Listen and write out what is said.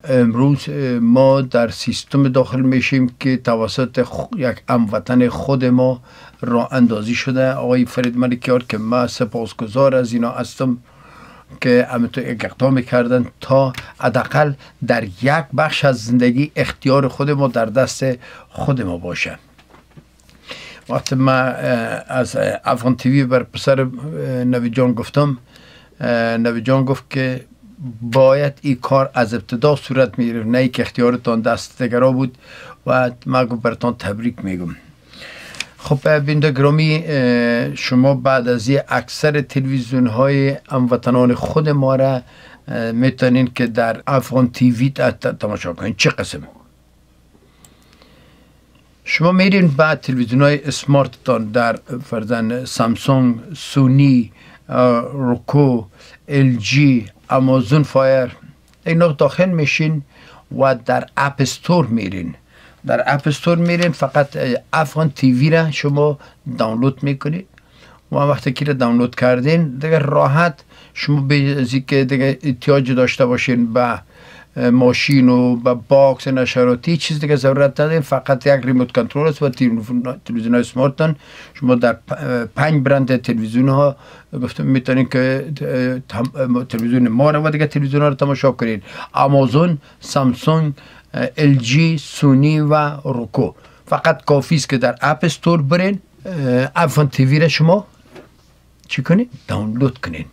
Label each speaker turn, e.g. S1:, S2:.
S1: امروز ما در سیستم داخل میشیم که توسط یک هموطن خود ما راه اندازی شده، آقای فرید ملکیار، که من سپاسگزار از اینا هستم که همینطور اقدام کردن تا حداقل در یک بخش از زندگی اختیار خود ما در دست خود ما باشه. وقتی من از افغان تیوی بر پسر نوی جان گفتم، نوی جان گفت که باید این کار از ابتدا صورت میگیره، نه که اختیارتان دست دیگران بود و من براتان تبریک میگم. خب بینده گرامی، شما بعد از این اکثر تلویزیون های هموطنان خود ما را میتونین که در افغان تیوی تماشا کنین. چه قسم شما میرین بعد تلویزیون های اسمارت تان در فرزن سامسونگ، سونی، روکو، ال جی، امازون فایر، اینا داخل میشین و در اپ استور میرین. در اپ استور میرین، فقط افغان تیوی را شما دانلود میکنید و وقتی که دانلود کردین دیگه راحت شما به که دیگه احتیاج داشته باشین به ماشین و به باکس نشراتی چیز دیگه ضرورت ندارین، فقط یک ریموت کنترل است و تلویزیون های اسمارتتان شما در 5 برند تلویزیون ها گفتم میتونین که تلویزیون ما رو و دیگه تلویزیون ها رو تماشا کنین. امازون، سامسونگ، ال جی، سونی و روکو. فقط کافی است که در اپ استور برین افغان تیوی را شما چی کنین؟ دانلود کنین.